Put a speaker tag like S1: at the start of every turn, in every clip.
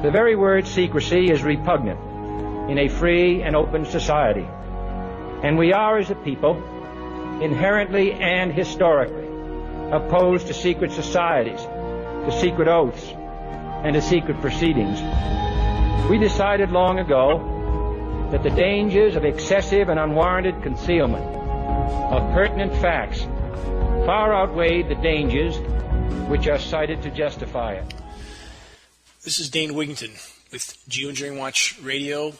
S1: The very word secrecy is repugnant in a free and open society. And we are, as a people, inherently and historically opposed to secret societies, to secret oaths, and to secret proceedings. We decided long ago that the dangers of excessive and unwarranted concealment of pertinent facts far outweighed the dangers which are cited to justify it.
S2: This is Dane Wigington with GeoEngineering Watch Radio,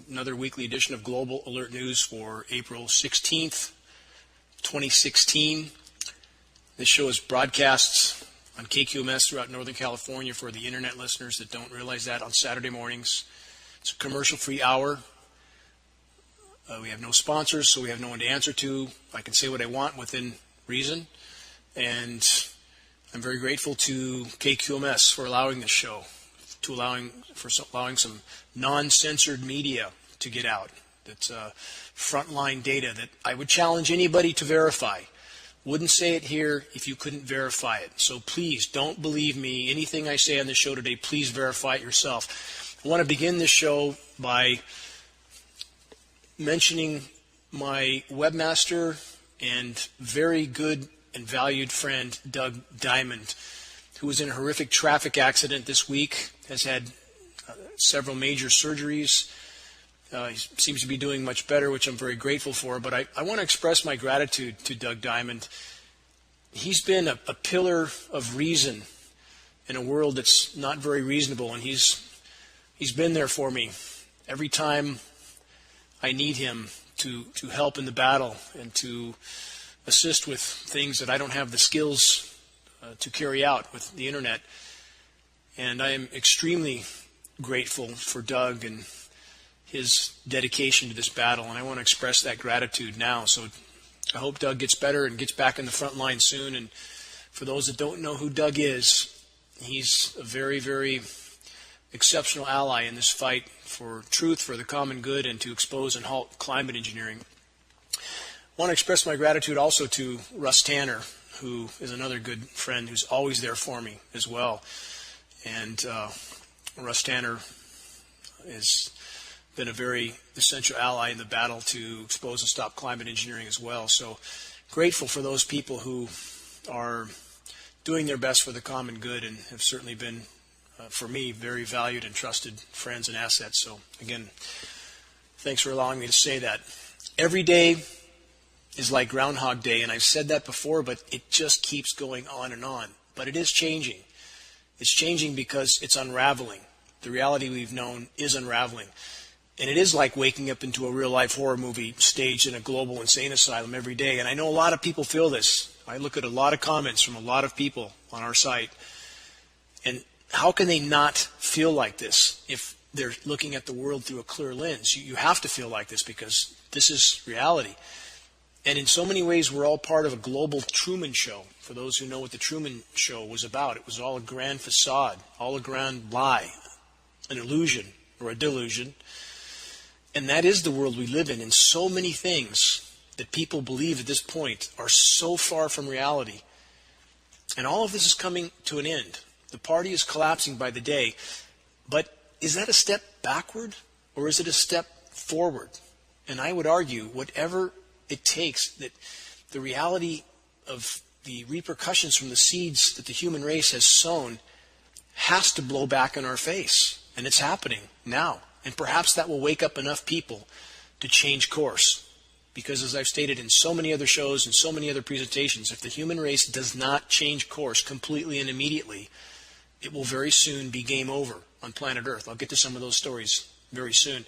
S2: another weekly edition of Global Alert News for April 16th, 2016. This show is broadcasts on KQMS throughout Northern California for the internet listeners that don't realize that on Saturday mornings. It's a commercial-free hour. We have no sponsors, so we have no one to answer to. I can say what I want within reason, and I'm very grateful to KQMS for allowing this show, allowing some non-censored media to get out. That's frontline data that I would challenge anybody to verify. Wouldn't say it here if you couldn't verify it. So please don't believe me. Anything I say on this show today, please verify it yourself. I want to begin this show by mentioning my webmaster and very good and valued friend, Doug Diamond, who was in a horrific traffic accident this week, has had several major surgeries. He seems to be doing much better, which I'm very grateful for. But I want to express my gratitude to Doug Diamond. He's been a pillar of reason in a world that's not very reasonable, and he's been there for me every time I need him to help in the battle and to assist with things that I don't have the skills to carry out with the internet. And I am extremely grateful for Doug and his dedication to this battle, and I want to express that gratitude now. So I hope Doug gets better and gets back in the front line soon. And for those that don't know who Doug is, he's a very, very exceptional ally in this fight for truth, for the common good, and to expose and halt climate engineering. I want to express my gratitude also to Russ Tanner, who is another good friend who's always there for me as well. And Russ Tanner has been a very essential ally in the battle to expose and stop climate engineering as well. So grateful for those people who are doing their best for the common good and have certainly been, for me, very valued and trusted friends and assets. So again, thanks for allowing me to say that. Every day is like Groundhog Day, and I've said that before, but it just keeps going on and on. But it is changing. It's changing because it's unraveling. The reality we've known is unraveling. And it is like waking up into a real-life horror movie staged in a global insane asylum every day. And I know a lot of people feel this. I look at a lot of comments from a lot of people on our site. And how can they not feel like this if they're looking at the world through a clear lens? You have to feel like this because this is reality. And in so many ways, we're all part of a global Truman Show. For those who know what the Truman Show was about, it was all a grand facade, all a grand lie, an illusion or a delusion. And that is the world we live in. And so many things that people believe at this point are so far from reality. And all of this is coming to an end. The party is collapsing by the day. But is that a step backward or is it a step forward? And I would argue, whatever it takes, that the reality of the repercussions from the seeds that the human race has sown has to blow back in our face. And it's happening now. And perhaps that will wake up enough people to change course. Because as I've stated in so many other shows and so many other presentations, if the human race does not change course completely and immediately, it will very soon be game over on planet Earth. I'll get to some of those stories very soon.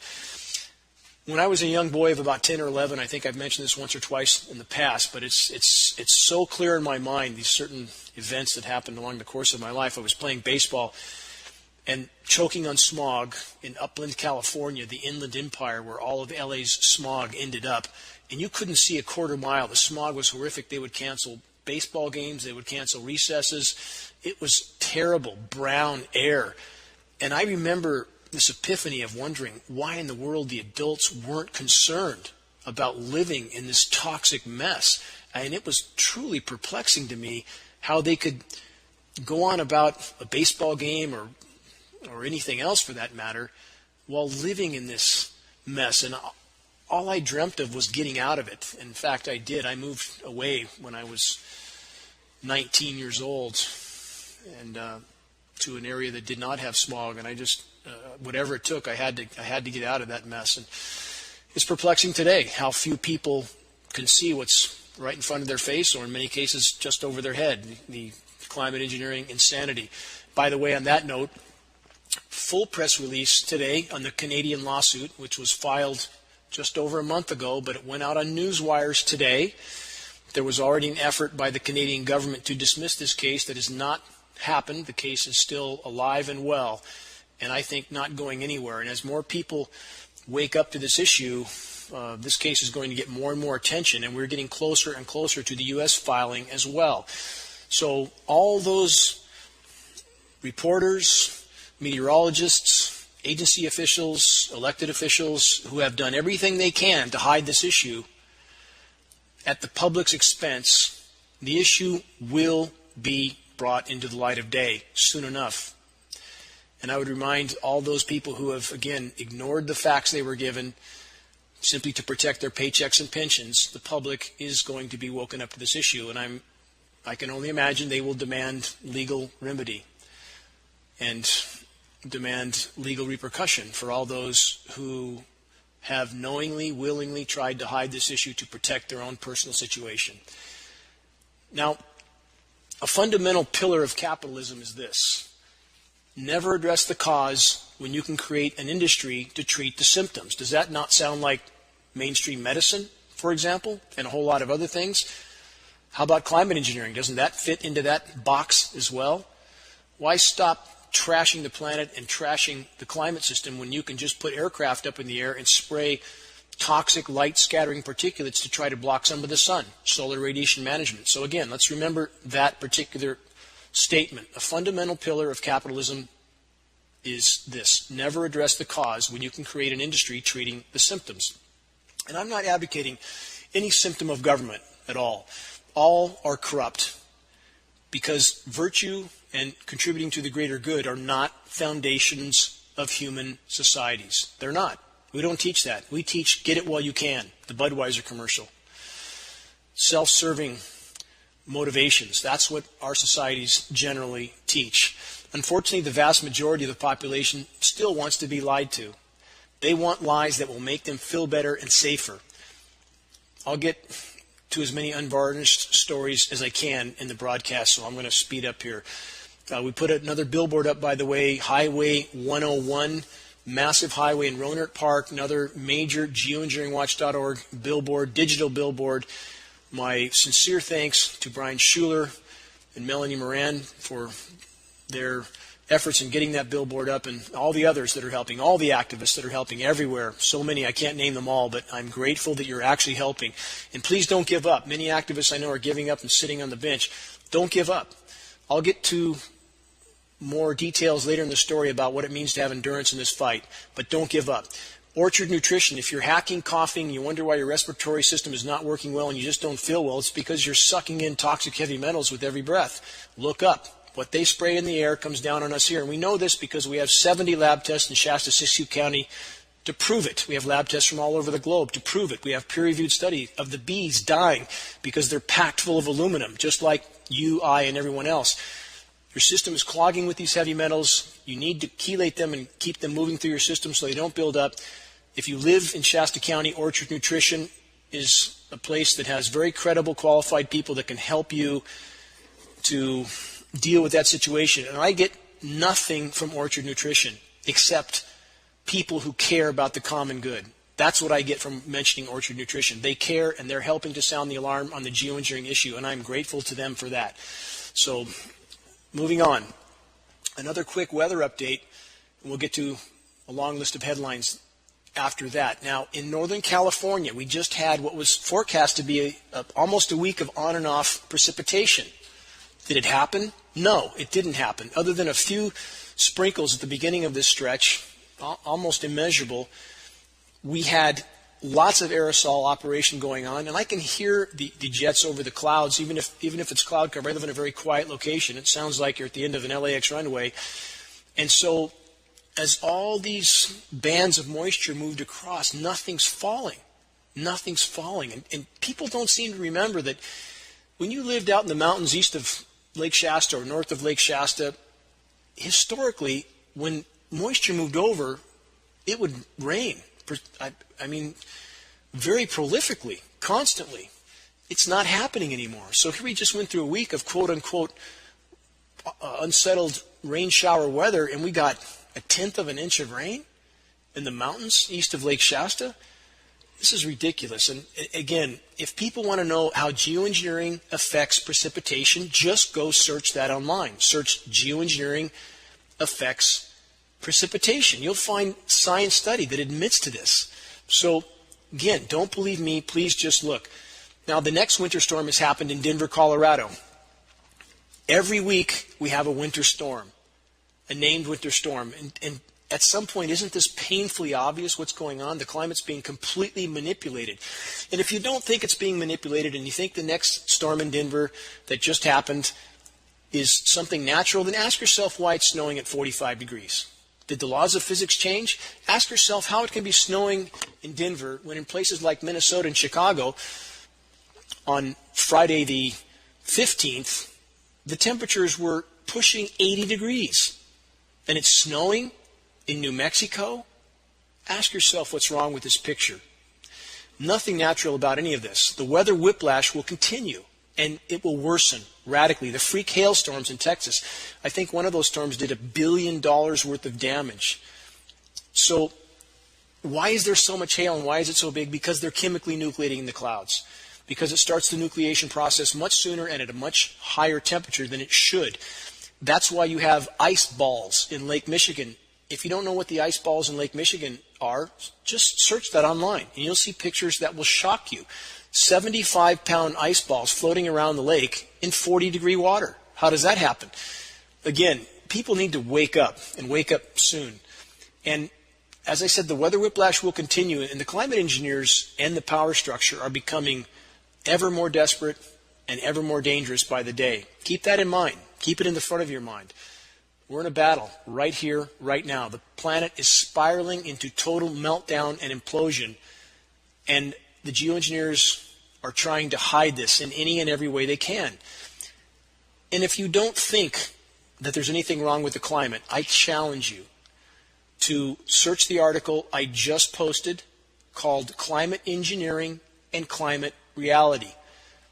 S2: When I was a young boy of about 10 or 11, I think I've mentioned this once or twice in the past, but it's so clear in my mind, these certain events that happened along the course of my life. I was playing baseball and choking on smog in Upland, California, the Inland Empire, where all of LA's smog ended up. And you couldn't see a quarter mile. The smog was horrific. They would cancel baseball games. They would cancel recesses. It was terrible, brown air. And I remember this epiphany of wondering why in the world the adults weren't concerned about living in this toxic mess. And it was truly perplexing to me how they could go on about a baseball game or or anything else for that matter, while living in this mess. And all I dreamt of was getting out of it. In fact, I did. I moved away when I was 19 years old and to an area that did not have smog. And I just, whatever it took, I had to get out of that mess. And it's perplexing today how few people can see what's right in front of their face, or in many cases just over their head, the climate engineering insanity. By the way, on that note, full press release today on the Canadian lawsuit, which was filed just over a month ago, but it went out on newswires today. There was already an effort by the Canadian government to dismiss this case. That has not happened. The case is still alive and well, and I think not going anywhere. And as more people wake up to this issue, this case is going to get more and more attention, and we're getting closer and closer to the U.S. filing as well. So all those reporters, meteorologists, agency officials, elected officials who have done everything they can to hide this issue at the public's expense, the issue will be brought into the light of day soon enough. And I would remind all those people who have, again, ignored the facts they were given simply to protect their paychecks and pensions, the public is going to be woken up to this issue. And I can only imagine they will demand legal remedy and demand legal repercussion for all those who have knowingly, willingly tried to hide this issue to protect their own personal situation. Now, a fundamental pillar of capitalism is this: never address the cause when you can create an industry to treat the symptoms. Does that not sound like mainstream medicine, for example, and a whole lot of other things? How about climate engineering? Doesn't that fit into that box as well? Why stop trashing the planet and trashing the climate system when you can just put aircraft up in the air and spray toxic light scattering particulates to try to block some of the sun? Solar radiation management. So again, let's remember that particular statement. A fundamental pillar of capitalism is this: never address the cause when you can create an industry treating the symptoms. And I'm not advocating any symptom of government at all. All are corrupt, because virtue and contributing to the greater good are not foundations of human societies. They're not. We don't teach that. We teach get it while you can, the Budweiser commercial. Self-serving motivations. That's what our societies generally teach. Unfortunately, the vast majority of the population still wants to be lied to. They want lies that will make them feel better and safer. I'll get to as many unvarnished stories as I can in the broadcast, so I'm going to speed up here. We put another billboard up, by the way, Highway 101, massive highway in Rohnert Park, another major GeoEngineeringWatch.org billboard, digital billboard. My sincere thanks to Brian Schuler and Melanie Moran for their efforts in getting that billboard up, and all the others that are helping, all the activists that are helping everywhere. So many, I can't name them all, but I'm grateful that you're actually helping. And please don't give up. Many activists I know are giving up and sitting on the bench. Don't give up. I'll get to more details later in the story about what it means to have endurance in this fight, but don't give up. Orchard Nutrition, if you're hacking, coughing, you wonder why your respiratory system is not working well and you just don't feel well, it's because you're sucking in toxic heavy metals with every breath. Look up. What they spray in the air comes down on us here. And we know this because we have 70 lab tests in Shasta-Siskiyou County to prove it. We have lab tests from all over the globe to prove it. We have peer-reviewed study of the bees dying because they're packed full of aluminum, just like you, I, and everyone else. Your system is clogging with these heavy metals. You need to chelate them and keep them moving through your system so they don't build up. If you live in Shasta County, Orchard Nutrition is a place that has very credible, qualified people that can help you to deal with that situation. And I get nothing from Orchard Nutrition except people who care about the common good. That's what I get from mentioning Orchard Nutrition. They care, and they're helping to sound the alarm on the geoengineering issue, and I'm grateful to them for that. So, moving on. Another quick weather update, and we'll get to a long list of headlines after that. Now, in Northern California, we just had what was forecast to be almost a week of on and off precipitation. Did it happen? No, it didn't happen. Other than a few sprinkles at the beginning of this stretch, almost immeasurable, we had lots of aerosol operation going on, and I can hear the jets over the clouds, even if it's cloud cover. I live in a very quiet location. It sounds like you're at the end of an LAX runway. And so as all these bands of moisture moved across, nothing's falling. Nothing's falling. And people don't seem to remember that when you lived out in the mountains east of Lake Shasta or north of Lake Shasta, historically, when moisture moved over, it would rain. I mean, very prolifically, constantly. It's not happening anymore. So here we just went through a week of quote-unquote unsettled rain shower weather, and we got 1/10 of an inch of rain in the mountains east of Lake Shasta. This is ridiculous. And again, if people want to know how geoengineering affects precipitation, just go search that online. Search geoengineering affects precipitation. You'll find science study that admits to this. So again, don't believe me, please just look. Now, the next winter storm has happened in Denver, Colorado. Every week we have a winter storm, a named winter storm. And at some point, isn't this painfully obvious what's going on? The climate's being completely manipulated. And if you don't think it's being manipulated and you think the next storm in Denver that just happened is something natural, then ask yourself why it's snowing at 45 degrees. Did the laws of physics change? Ask yourself how it can be snowing in Denver when in places like Minnesota and Chicago on Friday the 15th, the temperatures were pushing 80 degrees. And it's snowing in New Mexico? Ask yourself what's wrong with this picture. Nothing natural about any of this. The weather whiplash will continue, and it will worsen radically. The freak hailstorms in Texas, I think one of those storms did $1 billion worth of damage. So why is there so much hail, and why is it so big? Because they're chemically nucleating in the clouds. Because it starts the nucleation process much sooner and at a much higher temperature than it should. That's why you have ice balls in Lake Michigan. If you don't know what the ice balls in Lake Michigan are, just search that online, and you'll see pictures that will shock you. 75-pound ice balls floating around the lake in 40-degree water. How does that happen? Again, people need to wake up, and wake up soon. And as I said, the weather whiplash will continue, and the climate engineers and the power structure are becoming ever more desperate and ever more dangerous by the day. Keep that in mind. Keep it in the front of your mind. We're in a battle right here, right now. The planet is spiraling into total meltdown and implosion, and the geoengineers are trying to hide this in any and every way they can. And if you don't think that there's anything wrong with the climate, I challenge you to search the article I just posted called Climate Engineering and Climate Reality.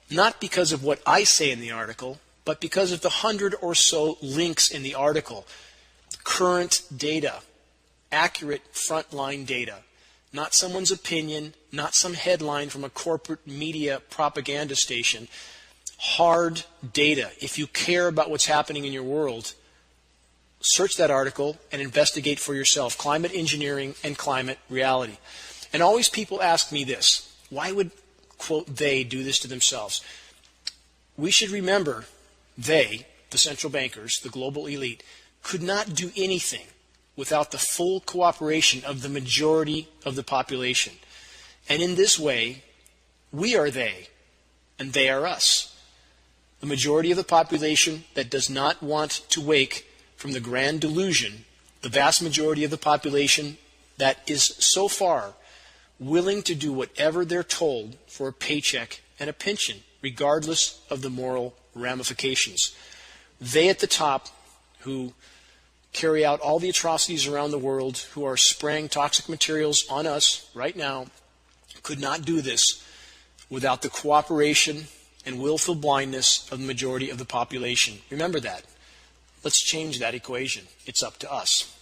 S2: Not because of what I say in the article, but because of the 100 or so links in the article. Current data, accurate frontline data, not someone's opinion, not some headline from a corporate media propaganda station. Hard data. If you care about what's happening in your world, search that article and investigate for yourself. Climate Engineering and Climate Reality. And always people ask me this: why would, quote, they do this to themselves? We should remember they, the central bankers, the global elite, could not do anything without the full cooperation of the majority of the population. And in this way, we are they, and they are us. The majority of the population that does not want to wake from the grand delusion, the vast majority of the population that is so far willing to do whatever they're told for a paycheck and a pension, regardless of the moral ramifications. They at the top, who carry out all the atrocities around the world, who are spraying toxic materials on us right now, could not do this without the cooperation and willful blindness of the majority of the population. Remember that. Let's change that equation. It's up to us.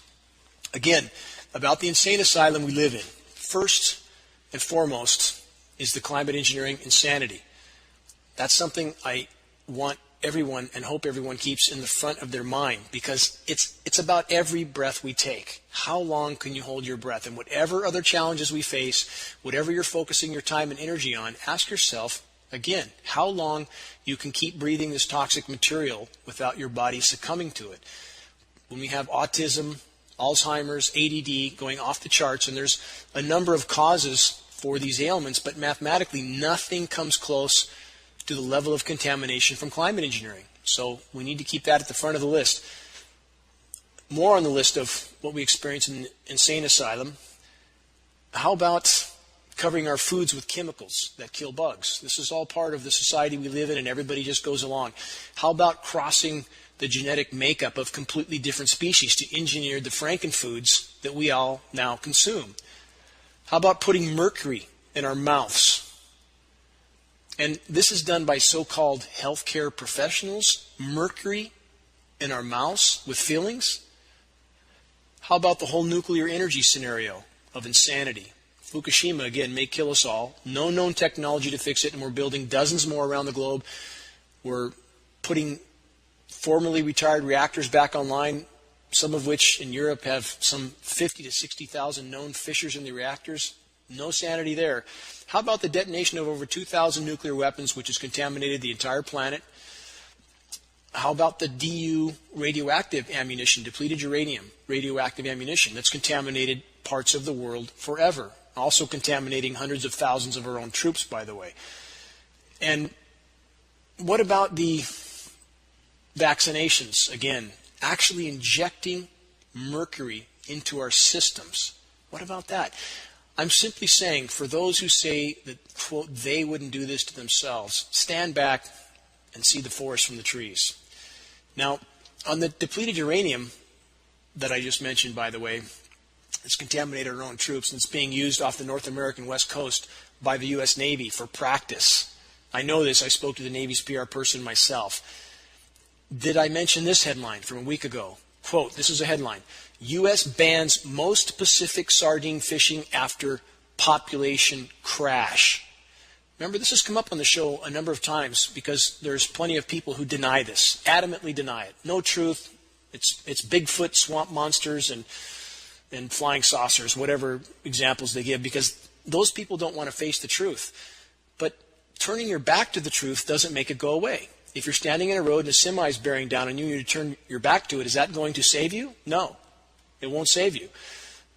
S2: Again, about the insane asylum we live in. First and foremost is the climate engineering insanity. That's something I want everyone and hope everyone keeps in the front of their mind, because it's about every breath we take. How long can you hold your breath? And whatever other challenges we face, whatever you're focusing your time and energy on, ask yourself, again, how long you can keep breathing this toxic material without your body succumbing to it. When we have autism, Alzheimer's, ADD going off the charts, and there's a number of causes for these ailments, but mathematically nothing comes close to the level of contamination from climate engineering. So we need to keep that at the front of the list. More on the list of what we experience in the insane asylum. How about covering our foods with chemicals that kill bugs? This is all part of the society we live in, and everybody just goes along. How about crossing the genetic makeup of completely different species to engineer the frankenfoods that we all now consume? How about putting mercury in our mouths? And this is done by so-called healthcare professionals. Mercury in our mouths with fillings? How about the whole nuclear energy scenario of insanity? Fukushima, again, may kill us all. No known technology to fix it, and we're building dozens more around the globe. We're putting formerly retired reactors back online, some of which in Europe have some 50 to 60,000 known fissures in the reactors. No sanity there. How about the detonation of over 2,000 nuclear weapons, which has contaminated the entire planet? How about the DU radioactive ammunition, depleted uranium radioactive ammunition that's contaminated parts of the world forever? Also contaminating hundreds of thousands of our own troops, by the way. And what about the vaccinations? Again, actually injecting mercury into our systems. What about that? I'm simply saying, for those who say that, quote, they wouldn't do this to themselves, stand back and see the forest from the trees. Now, on the depleted uranium that I just mentioned, by the way, it's contaminated our own troops, and it's being used off the North American West Coast by the U.S. Navy for practice. I know this. I spoke to the Navy's PR person myself. Did I mention this headline from a week ago? Quote, this is a headline. U.S. bans most Pacific sardine fishing after population crash. Remember, this has come up on the show a number of times because there's plenty of people who deny this, adamantly deny it. No truth. It's Bigfoot, swamp monsters, and flying saucers, whatever examples they give, because those people don't want to face the truth. But turning your back to the truth doesn't make it go away. If you're standing in a road and a semi is bearing down on you and you turn your back to it, is that going to save you? No, it won't save you.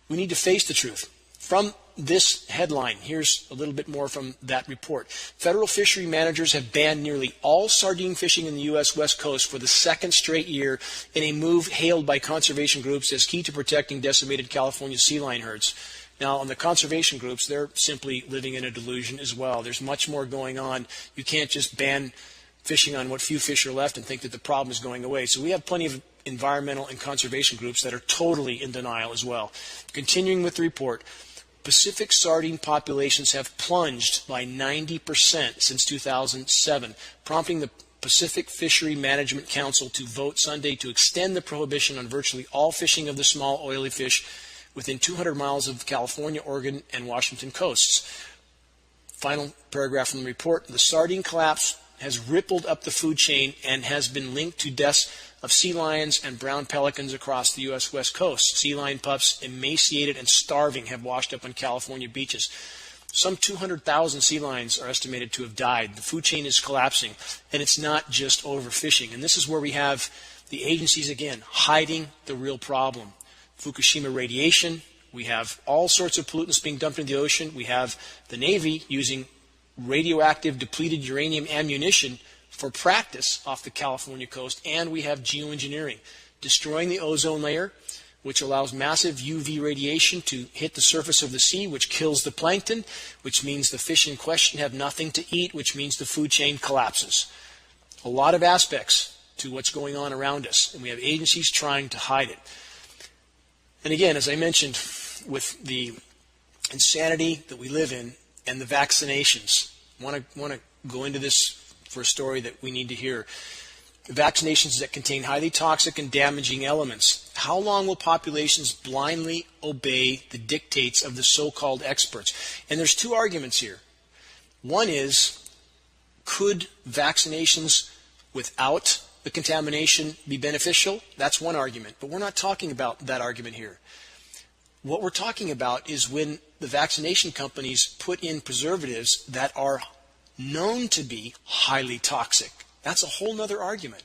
S2: We need to face the truth. From this headline, here's a little bit more from that report. Federal fishery managers have banned nearly all sardine fishing in the U.S. West Coast for the second straight year in a move hailed by conservation groups as key to protecting decimated California sea lion herds. Now, on the conservation groups, they're simply living in a delusion as well. There's much more going on. You can't just ban fishing on what few fish are left and think that the problem is going away. So we have plenty of environmental and conservation groups that are totally in denial as well. Continuing with the report, Pacific sardine populations have plunged by 90% since 2007, prompting the Pacific Fishery Management Council to vote Sunday to extend the prohibition on virtually all fishing of the small oily fish within 200 miles of California, Oregon, and Washington coasts. Final paragraph from the report, the sardine collapse has rippled up the food chain and has been linked to deaths of sea lions and brown pelicans across the U.S. West Coast. Sea lion pups, emaciated and starving, have washed up on California beaches. Some 200,000 sea lions are estimated to have died. The food chain is collapsing, and it's not just overfishing. And this is where we have the agencies, again, hiding the real problem. Fukushima radiation. We have all sorts of pollutants being dumped into the ocean. We have the Navy using radioactive depleted uranium ammunition for practice off the California coast, and we have geoengineering, destroying the ozone layer, which allows massive UV radiation to hit the surface of the sea, which kills the plankton, which means the fish in question have nothing to eat, which means the food chain collapses. A lot of aspects to what's going on around us, and we have agencies trying to hide it. And again, as I mentioned, with the insanity that we live in and the vaccinations, I want to go into this for a story that we need to hear. Vaccinations that contain highly toxic and damaging elements. How long will populations blindly obey the dictates of the so-called experts? And there's two arguments here. One is, could vaccinations without the contamination be beneficial? That's one argument. But we're not talking about that argument here. What we're talking about is when the vaccination companies put in preservatives that are known to be highly toxic. That's a whole other argument.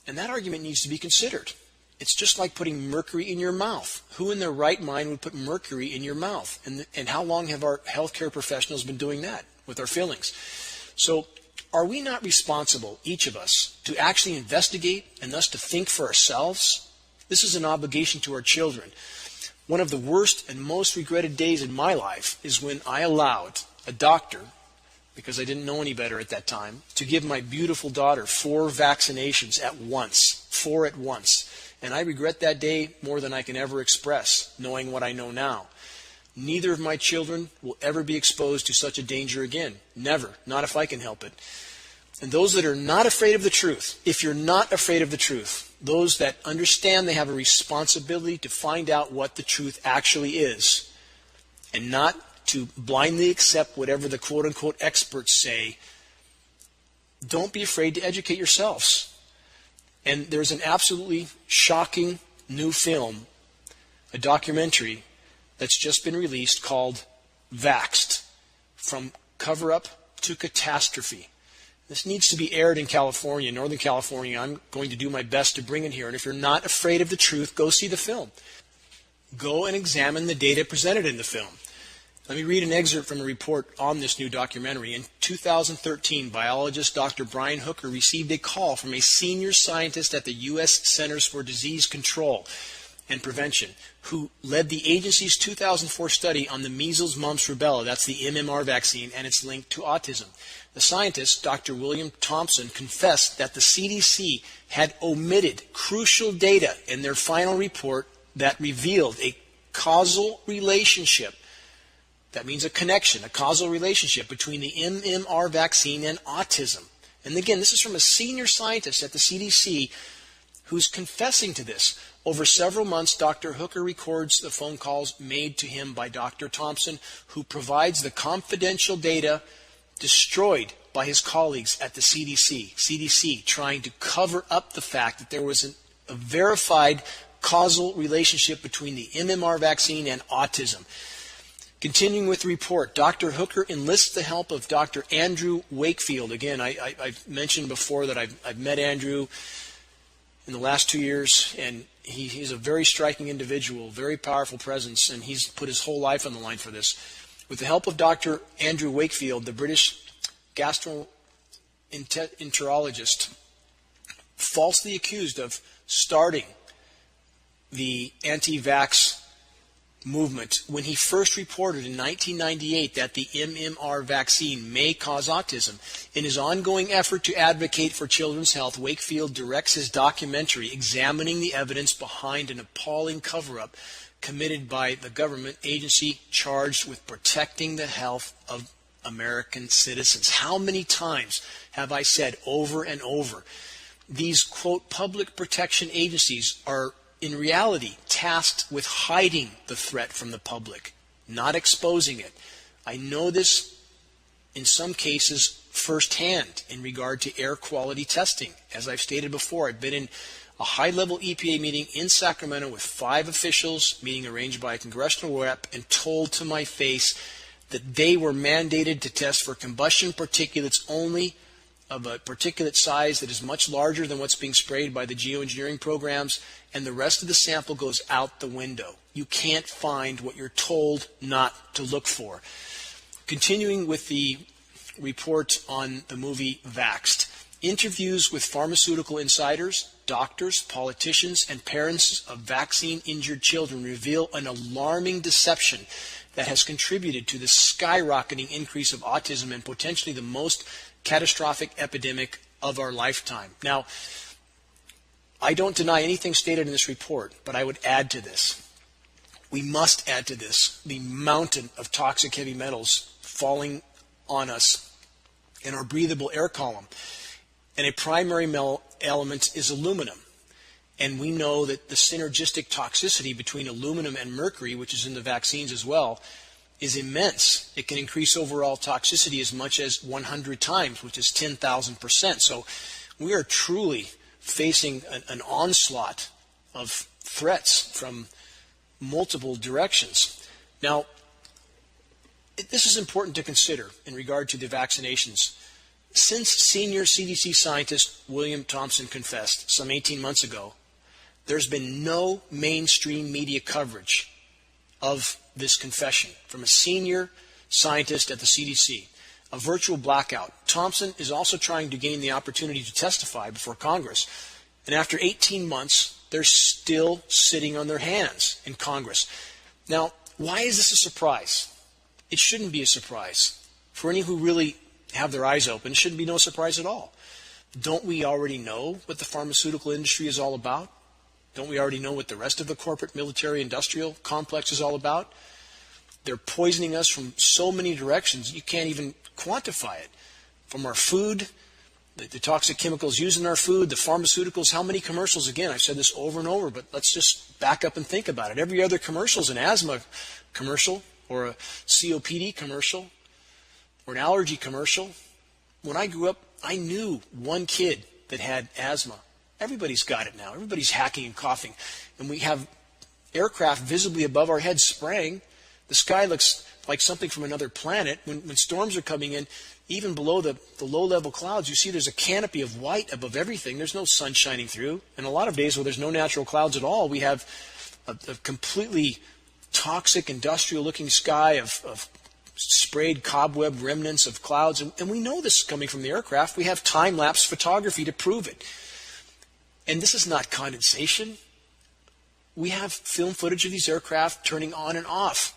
S2: And that argument needs to be considered. It's just like putting mercury in your mouth. Who in their right mind would put mercury in your mouth? And how long have our healthcare professionals been doing that with our fillings? So are we not responsible, each of us, to actually investigate and thus to think for ourselves? This is an obligation to our children. One of the worst and most regretted days in my life is when I allowed a doctor, because I didn't know any better at that time, to give my beautiful daughter 4 vaccinations at once. 4 at once. And I regret that day more than I can ever express, knowing what I know now. Neither of my children will ever be exposed to such a danger again. Never. Not if I can help it. And those that are not afraid of the truth, if you're not afraid of the truth, those that understand they have a responsibility to find out what the truth actually is, and not to blindly accept whatever the quote-unquote experts say, don't be afraid to educate yourselves. And there's an absolutely shocking new film, a documentary, that's just been released called Vaxxed, From Cover-Up to Catastrophe. This needs to be aired in California, Northern California. I'm going to do my best to bring it here. And if you're not afraid of the truth, go see the film. Go and examine the data presented in the film. Let me read an excerpt from a report on this new documentary. In 2013, biologist Dr. Brian Hooker received a call from a senior scientist at the U.S. Centers for Disease Control and Prevention, who led the agency's 2004 study on the measles, mumps, rubella, that's the MMR vaccine, and its link to autism. The scientist, Dr. William Thompson, confessed that the CDC had omitted crucial data in their final report that revealed a causal relationship. That means a connection, a causal relationship between the MMR vaccine and autism. And again, this is from a senior scientist at the CDC who's confessing to this. Over several months, Dr. Hooker records the phone calls made to him by Dr. Thompson, who provides the confidential data destroyed by his colleagues at the CDC trying to cover up the fact that there was a verified causal relationship between the MMR vaccine and autism. Continuing with the report, Dr. Hooker enlists the help of Dr. Andrew Wakefield. Again, I've mentioned before that I've met Andrew in the last 2 years, and he's a very striking individual, very powerful presence, and he's put his whole life on the line for this. With the help of Dr. Andrew Wakefield, the British gastroenterologist, falsely accused of starting the anti-vax movement when he first reported in 1998 that the MMR vaccine may cause autism. In his ongoing effort to advocate for children's health, Wakefield directs his documentary examining the evidence behind an appalling cover-up committed by the government agency charged with protecting the health of American citizens. How many times have I said over and over, these, quote, public protection agencies are in reality tasked with hiding the threat from the public, not exposing it. I know this in some cases firsthand in regard to air quality testing. As I've stated before, I've been in a high-level EPA meeting in Sacramento with 5 officials, meeting arranged by a congressional rep, and told to my face that they were mandated to test for combustion particulates only of a particulate size that is much larger than what's being sprayed by the GeoEngineering programs, and the rest of the sample goes out the window. You can't find what you're told not to look for. Continuing with the report on the movie Vaxxed, interviews with pharmaceutical insiders, doctors, politicians, and parents of vaccine-injured children reveal an alarming deception that has contributed to the skyrocketing increase of autism and potentially the most catastrophic epidemic of our lifetime. Now, I don't deny anything stated in this report, but I would add to this. We must add to this the mountain of toxic heavy metals falling on us in our breathable air column. And a primary element is aluminum. And we know that the synergistic toxicity between aluminum and mercury, which is in the vaccines as well, is immense. It can increase overall toxicity as much as 100 times, which is 10,000%. So we are truly facing an onslaught of threats from multiple directions. Now, this is important to consider in regard to the vaccinations. Since senior CDC scientist William Thompson confessed some 18 months ago, there's been no mainstream media coverage of this confession from a senior scientist at the CDC, a virtual blackout. Thompson is also trying to gain the opportunity to testify before Congress. And after 18 months They're still sitting on their hands in Congress. Now, why is this a surprise? It shouldn't be a surprise. For any who really have their eyes open, it shouldn't be no surprise at all. Don't we already know what the pharmaceutical industry is all about? Don't we already know what the rest of the corporate military industrial complex is all about? They're poisoning us from so many directions you can't even quantify it. From our food, the toxic chemicals used in our food, the pharmaceuticals, how many commercials? Again, I've said this over and over, but let's just back up and think about it. Every other commercial is an asthma commercial or a COPD commercial or an allergy commercial. When I grew up, I knew one kid that had asthma. Everybody's got it now. Everybody's hacking and coughing. And we have aircraft visibly above our heads spraying. The sky looks like something from another planet. When storms are coming in, even below the low-level clouds, you see there's a canopy of white above everything. There's no sun shining through. And a lot of days where there's no natural clouds at all, we have a completely toxic, industrial-looking sky of sprayed cobweb remnants of clouds. And we know this is coming from the aircraft. We have time-lapse photography to prove it. And this is not condensation. We have film footage of these aircraft turning on and off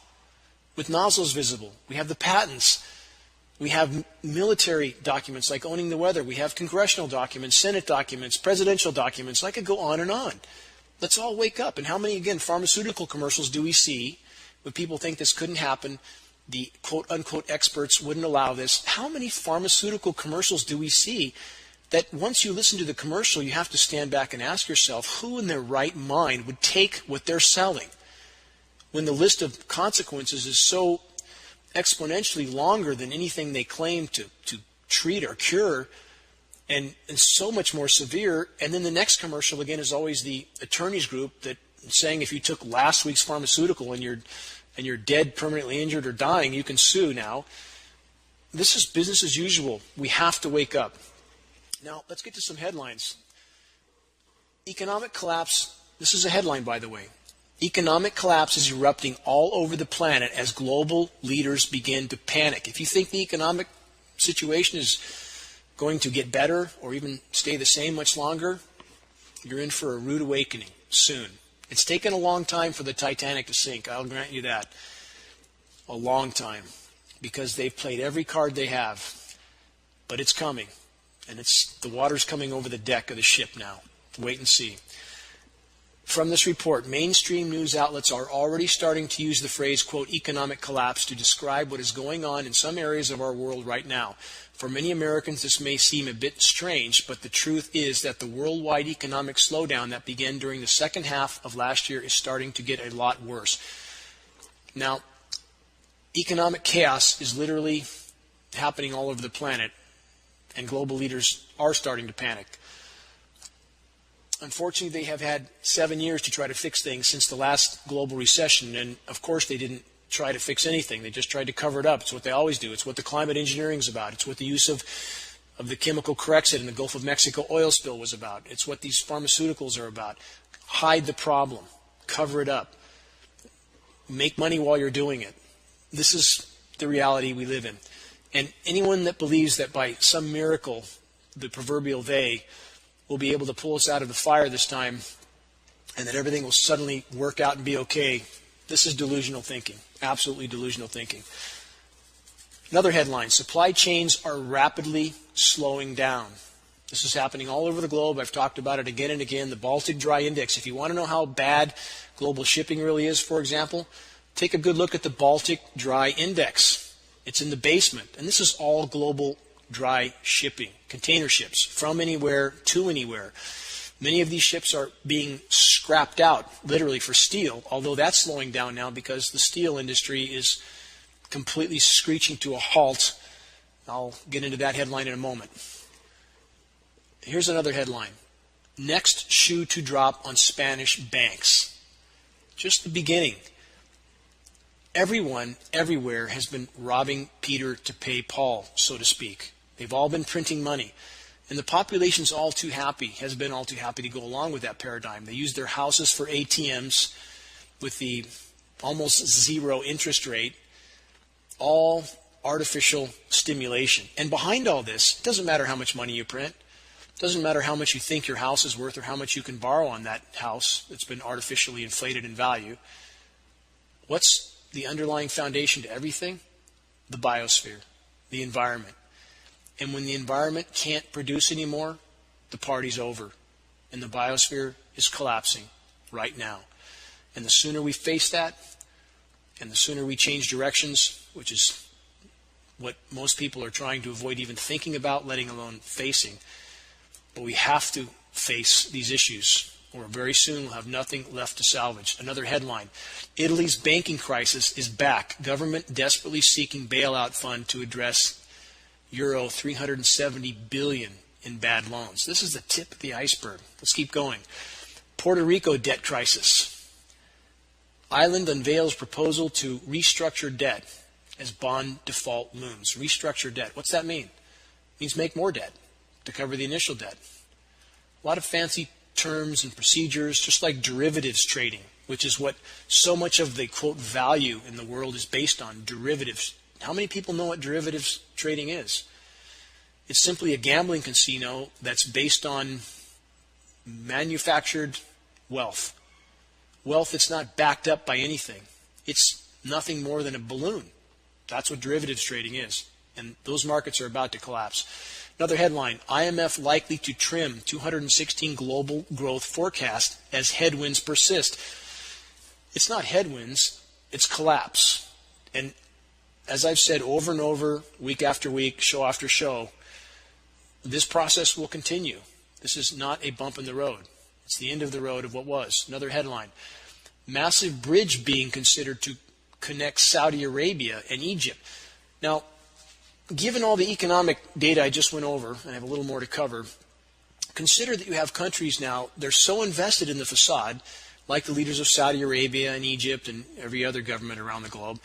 S2: with nozzles visible. We have the patents. We have military documents like owning the weather. We have congressional documents, Senate documents, presidential documents. I could go on and on. Let's all wake up. And how many, again, pharmaceutical commercials do we see when people think this couldn't happen? The quote-unquote experts wouldn't allow this. How many pharmaceutical commercials do we see that once you listen to the commercial, you have to stand back and ask yourself, who in their right mind would take what they're selling when the list of consequences is so exponentially longer than anything they claim to treat or cure, and so much more severe. And then the next commercial, again, is always the attorneys group that saying if you took last week's pharmaceutical and you're dead, permanently injured, or dying, you can sue now. This is business as usual. We have to wake up. Now, let's get to some headlines. Economic collapse. This is a headline, by the way. Economic collapse is erupting all over the planet as global leaders begin to panic. If you think the economic situation is going to get better or even stay the same much longer, you're in for a rude awakening soon. It's taken a long time for the Titanic to sink, I'll grant you that. A long time. Because they've played every card they have. But it's coming. And the water's coming over the deck of the ship now. Wait and see. From this report, mainstream news outlets are already starting to use the phrase, quote, economic collapse to describe what is going on in some areas of our world right now. For many Americans, this may seem a bit strange, but the truth is that the worldwide economic slowdown that began during the second half of last year is starting to get a lot worse. Now, economic chaos is literally happening all over the planet, and global leaders are starting to panic. Unfortunately, they have had 7 years to try to fix things since the last global recession, and of course they didn't try to fix anything. They just tried to cover it up. It's what they always do. It's what the climate engineering is about. It's what the use of the chemical Corexit in the Gulf of Mexico oil spill was about. It's what these pharmaceuticals are about. Hide the problem. Cover it up. Make money while you're doing it. This is the reality we live in. And anyone that believes that by some miracle, the proverbial they, will be able to pull us out of the fire this time and that everything will suddenly work out and be okay, this is delusional thinking. Absolutely delusional thinking. Another headline, supply chains are rapidly slowing down. This is happening all over the globe. I've talked about it again and again. The Baltic Dry Index. If you want to know how bad global shipping really is, for example, take a good look at the Baltic Dry Index. It's in the basement. And this is all global dry shipping, container ships, from anywhere to anywhere. Many of these ships are being scrapped out, literally, for steel, although that's slowing down now because the steel industry is completely screeching to a halt. I'll get into that headline in a moment. Here's another headline. Next shoe to drop on Spanish banks. Just the beginning. Everyone, everywhere, has been robbing Peter to pay Paul, so to speak. They've all been printing money. And the population's all too happy, has been all too happy to go along with that paradigm. They use their houses for ATMs with the almost zero interest rate, all artificial stimulation. And behind all this, it doesn't matter how much money you print. Doesn't matter how much you think your house is worth or how much you can borrow on that house that's been artificially inflated in value. What's the underlying foundation to everything? The biosphere, the environment. And when the environment can't produce anymore, the party's over. And the biosphere is collapsing right now. And the sooner we face that, and the sooner we change directions, which is what most people are trying to avoid even thinking about, letting alone facing. But we have to face these issues, or very soon we'll have nothing left to salvage. Another headline: Italy's banking crisis is back. Government desperately seeking bailout fund to address euro 370 billion in bad loans. This is the tip of the iceberg. Let's keep going. Puerto Rico debt crisis. Island unveils proposal to restructure debt as bond default looms. Restructure debt. What's that mean? It means make more debt to cover the initial debt. A lot of fancy terms and procedures, just like derivatives trading, which is what so much of the, quote, value in the world is based on, derivatives. How many people know what derivatives trading is? It's simply a gambling casino that's based on manufactured wealth. Wealth that's not backed up by anything. It's nothing more than a balloon. That's what derivatives trading is. And those markets are about to collapse. Another headline: IMF likely to trim 216 global growth forecast as headwinds persist. It's not headwinds, it's collapse. And as I've said over and over, week after week, show after show, this process will continue. This is not a bump in the road. It's the end of the road of what was. Another headline: massive bridge being considered to connect Saudi Arabia and Egypt. Now, given all the economic data I just went over, and I have a little more to cover, consider that you have countries now, they're so invested in the facade, like the leaders of Saudi Arabia and Egypt and every other government around the globe,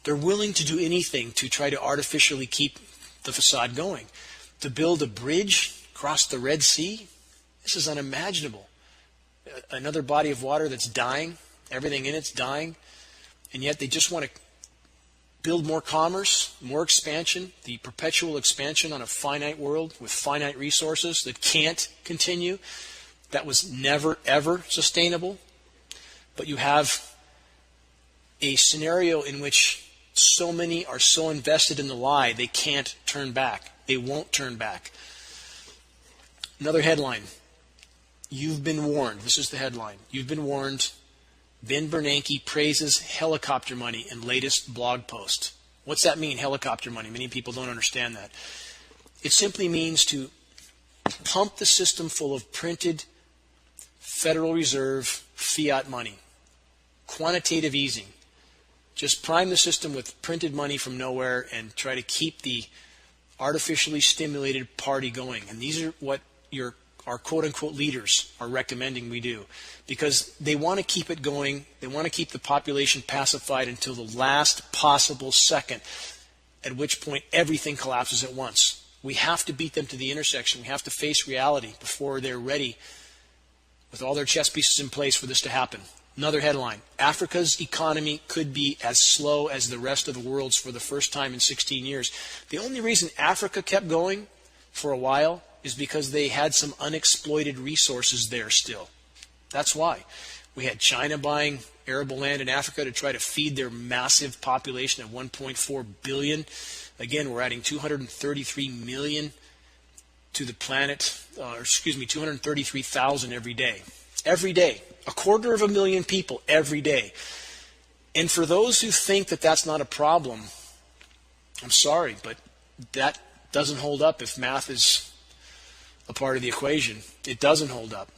S2: they're willing to do anything to try to artificially keep the facade going. To build a bridge across the Red Sea, this is unimaginable. Another body of water that's dying, everything in it's dying, and yet they just want to build more commerce, more expansion, the perpetual expansion on a finite world with finite resources that can't continue. That was never, ever sustainable. But you have a scenario in which so many are so invested in the lie, they can't turn back. They won't turn back. Another headline: you've been warned. This is the headline. You've been warned. Ben Bernanke praises helicopter money in latest blog post. What's that mean, helicopter money? Many people don't understand that. It simply means to pump the system full of printed Federal Reserve fiat money. Quantitative easing. Just prime the system with printed money from nowhere and try to keep the artificially stimulated party going. And these are what our quote-unquote leaders are recommending we do, because they want to keep it going. They want to keep the population pacified until the last possible second, at which point everything collapses at once. We have to beat them to the intersection. We have to face reality before they're ready with all their chess pieces in place for this to happen. Another headline: Africa's economy could be as slow as the rest of the world's for the first time in 16 years. The only reason Africa kept going for a while is because they had some unexploited resources there still. That's why. We had China buying arable land in Africa to try to feed their massive population of 1.4 billion. Again, we're adding 233 million to the planet, 233,000 every day. Every day. 250,000 people every day. And for those who think that that's not a problem, I'm sorry, but that doesn't hold up if math is a part of the equation. It doesn't hold up,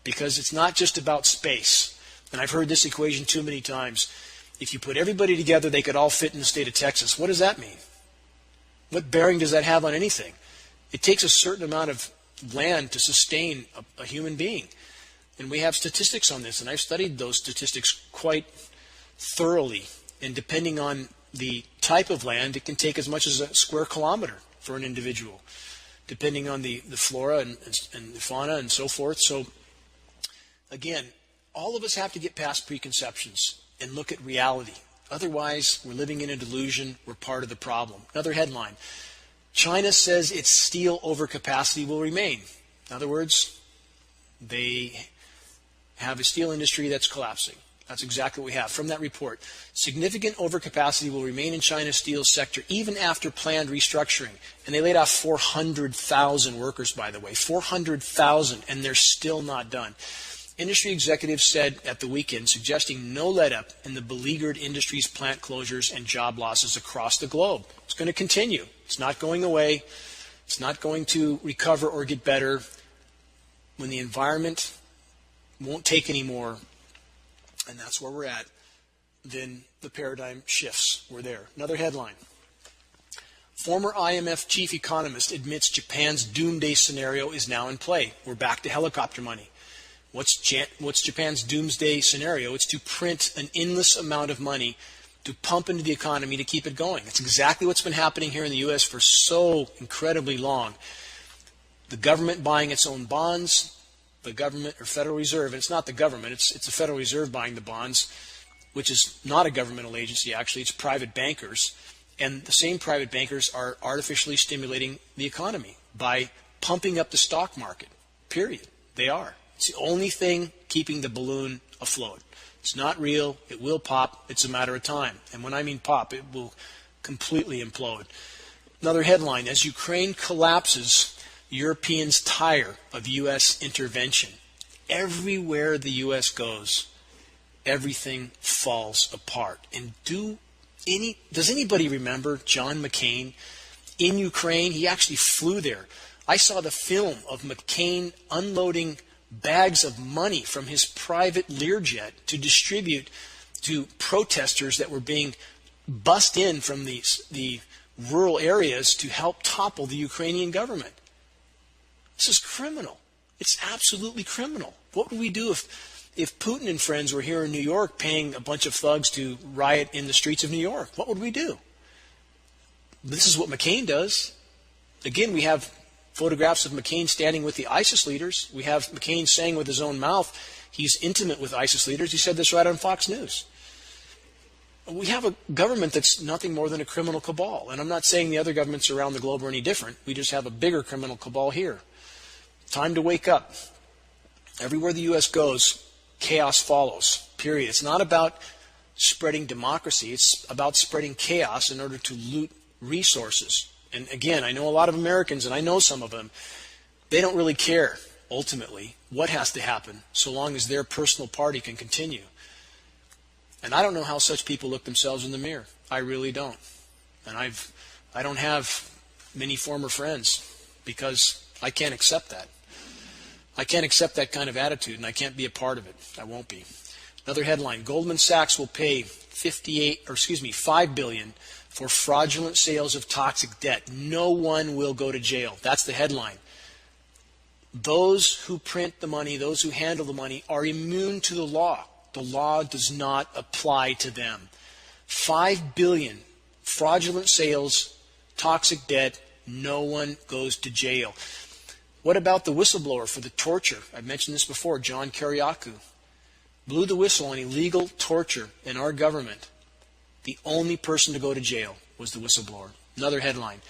S2: because it's not just about space. And I've heard this equation too many times. If you put everybody together, they could all fit in the state of Texas. What does that mean? What bearing does that have on anything? It takes a certain amount of land to sustain a human being. And we have statistics on this, and I've studied those statistics quite thoroughly. And depending on the type of land, it can take as much as a square kilometer for an individual, depending on the flora and the fauna and so forth. So, again, all of us have to get past preconceptions and look at reality. Otherwise, we're living in a delusion. We're part of the problem. Another headline: China says its steel overcapacity will remain. In other words, they have a steel industry that's collapsing. That's exactly what we have from that report. Significant overcapacity will remain in China's steel sector even after planned restructuring. And they laid off 400,000 workers, by the way. 400,000, and they're still not done. Industry executives said at the weekend, suggesting no let-up in the beleaguered industry's plant closures and job losses across the globe. It's going to continue. It's not going away. It's not going to recover or get better. When the environment won't take anymore, and that's where we're at, then the paradigm shifts. We're there. Another headline. Former IMF chief economist admits Japan's doomsday scenario is now in play. We're back to helicopter money. What's Japan's doomsday scenario? It's to print an endless amount of money to pump into the economy to keep it going. It's exactly what's been happening here in the U.S. for so incredibly long. The government buying its own bonds, the government or Federal Reserve, and it's not the government, it's the Federal Reserve buying the bonds, which is not a governmental agency actually, it's private bankers. And the same private bankers are artificially stimulating the economy by pumping up the stock market, period. They are. It's the only thing keeping the balloon afloat. It's not real, it will pop, it's a matter of time. And when I mean pop, it will completely implode. Another headline, as Ukraine collapses, Europeans tire of U.S. intervention. Everywhere the U.S. goes, everything falls apart. And does anybody remember John McCain in Ukraine? He actually flew there. I saw the film of McCain unloading bags of money from his private Learjet to distribute to protesters that were being bussed in from the rural areas to help topple the Ukrainian government. This is criminal. It's absolutely criminal. What would we do if Putin and friends were here in New York paying a bunch of thugs to riot in the streets of New York? What would we do? This is what McCain does. Again, we have photographs of McCain standing with the ISIS leaders. We have McCain saying with his own mouth he's intimate with ISIS leaders. He said this right on Fox News. We have a government that's nothing more than a criminal cabal. And I'm not saying the other governments around the globe are any different. We just have a bigger criminal cabal here. Time to wake up. Everywhere the U.S. goes, chaos follows, period. It's not about spreading democracy. It's about spreading chaos in order to loot resources. And again, I know a lot of Americans, and I know some of them, they don't really care, ultimately, what has to happen, so long as their personal party can continue. And I don't know how such people look themselves in the mirror. I really don't. And I don't have many former friends because I can't accept that. I can't accept that kind of attitude, and I can't be a part of it. I won't be. Another headline, Goldman Sachs will pay $5 billion for fraudulent sales of toxic debt. No one will go to jail. That's the headline. Those who print the money, those who handle the money, are immune to the law. The law does not apply to them. $5 billion, fraudulent sales, toxic debt, no one goes to jail. What about the whistleblower for the torture? I've mentioned this before, John Kiriakou. Blew the whistle on illegal torture in our government. The only person to go to jail was the whistleblower. Another headline.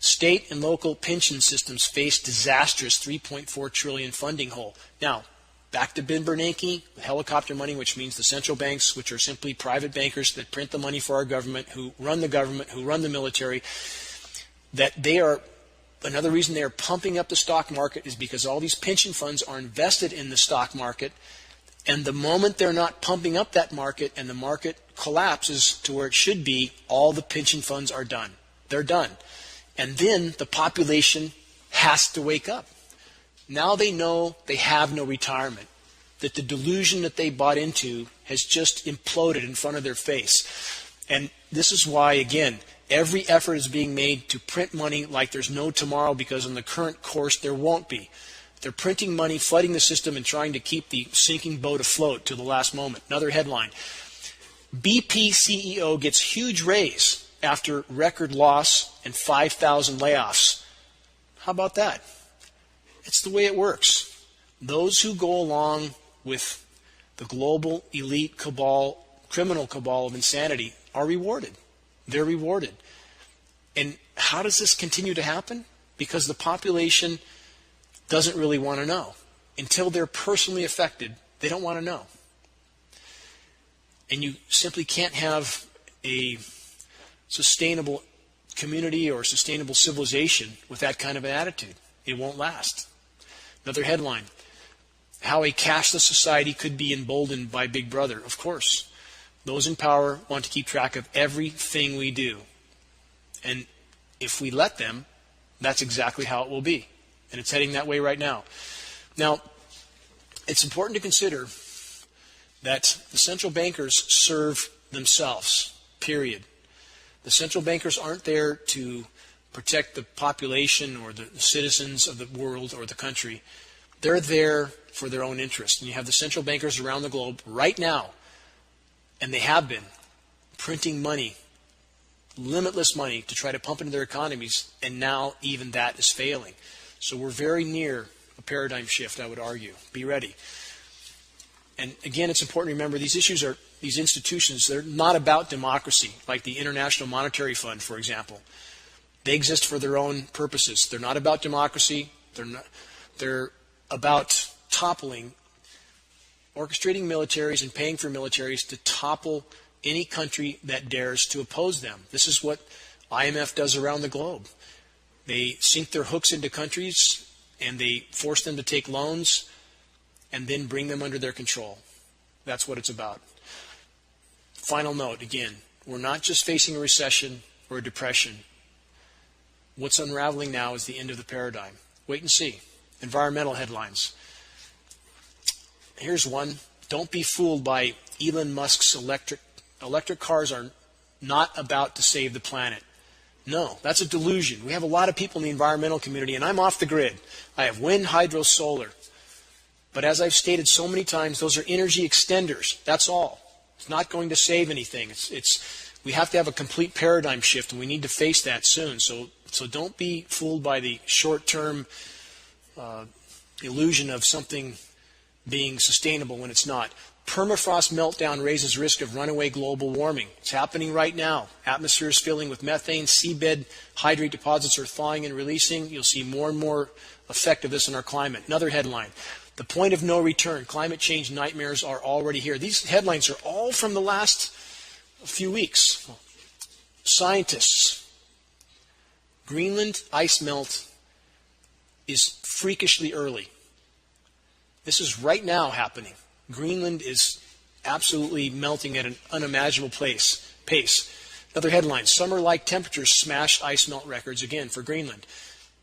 S2: State and local pension systems face disastrous $3.4 trillion funding hole. Now, back to Ben Bernanke, helicopter money, which means the central banks, which are simply private bankers that print the money for our government, who run the military, that they are, another reason they are pumping up the stock market is because all these pension funds are invested in the stock market, and the moment they're not pumping up that market and the market collapses to where it should be, all the pension funds are done. They're done. And then the population has to wake up. Now they know they have no retirement, that the delusion that they bought into has just imploded in front of their face. And this is why, again, every effort is being made to print money like there's no tomorrow, because on the current course there won't be. They're printing money, flooding the system, and trying to keep the sinking boat afloat to the last moment. Another headline. BP CEO gets huge raise after record loss and 5,000 layoffs. How about that? It's the way it works. Those who go along with the global elite cabal, criminal cabal of insanity, are rewarded. They're rewarded. And how does this continue to happen? Because the population doesn't really want to know. Until they're personally affected, they don't want to know. And you simply can't have a sustainable community or sustainable civilization with that kind of an attitude. It won't last. Another headline, how a cashless society could be emboldened by Big Brother. Of course, those in power want to keep track of everything we do. And if we let them, that's exactly how it will be. And it's heading that way right now. Now, it's important to consider that the central bankers serve themselves, period. The central bankers aren't there to protect the population or the citizens of the world or the country. They're there for their own interest. And you have the central bankers around the globe right now, and they have been, printing money, limitless money, to try to pump into their economies, and now even that is failing. So we're very near a paradigm shift, I would argue. Be ready. And again, it's important to remember these institutions, they're not about democracy, like the International Monetary Fund, for example. They exist for their own purposes. They're not about democracy. They're about toppling, orchestrating militaries and paying for militaries to topple any country that dares to oppose them. This is what IMF does around the globe. They sink their hooks into countries and they force them to take loans and then bring them under their control. That's what it's about. Final note, again, we're not just facing a recession or a depression. What's unraveling now is the end of the paradigm. Wait and see. Environmental headlines. Here's one. Don't be fooled by Elon Musk's electric cars are not about to save the planet. No, that's a delusion. We have a lot of people in the environmental community, and I'm off the grid. I have wind, hydro, solar. But as I've stated so many times, those are energy extenders. That's all. It's not going to save anything. We have to have a complete paradigm shift, and we need to face that soon. So don't be fooled by the short-term illusion of something being sustainable when it's not. Permafrost meltdown raises risk of runaway global warming. It's happening right now. Atmosphere is filling with methane. Seabed hydrate deposits are thawing and releasing. You'll see more and more effect of this in our climate. Another headline. The point of no return. Climate change nightmares are already here. These headlines are all from the last few weeks. Scientists. Greenland ice melt is freakishly early. This is right now happening. Greenland is absolutely melting at an unimaginable pace. Another headline, summer-like temperatures smash ice melt records again for Greenland.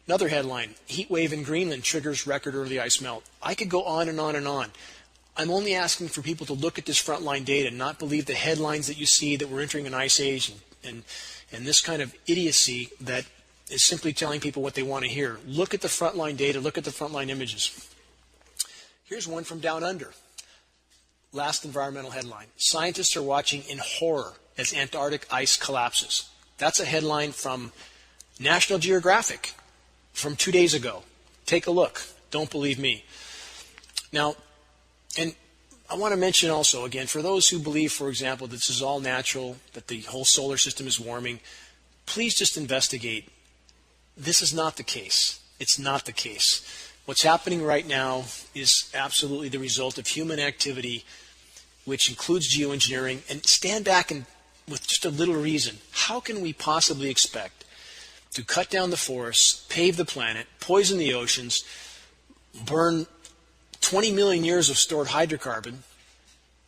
S2: Another headline, heat wave in Greenland triggers record early ice melt. I could go on and on and on. I'm only asking for people to look at this frontline data and not believe the headlines that you see that we're entering an ice age and this kind of idiocy that is simply telling people what they want to hear. Look at the frontline data, look at the frontline images. Here's one from down under. Last environmental headline. Scientists are watching in horror as Antarctic ice collapses. That's a headline from National Geographic from 2 days ago. Take a look. Don't believe me. Now, and I want to mention also, again, for those who believe, for example, that this is all natural, that the whole solar system is warming, please just investigate. This is not the case. It's not the case. What's happening right now is absolutely the result of human activity, which includes geoengineering. And stand back and with just a little reason, how can we possibly expect to cut down the forests, pave the planet, poison the oceans, burn 20 million years of stored hydrocarbon,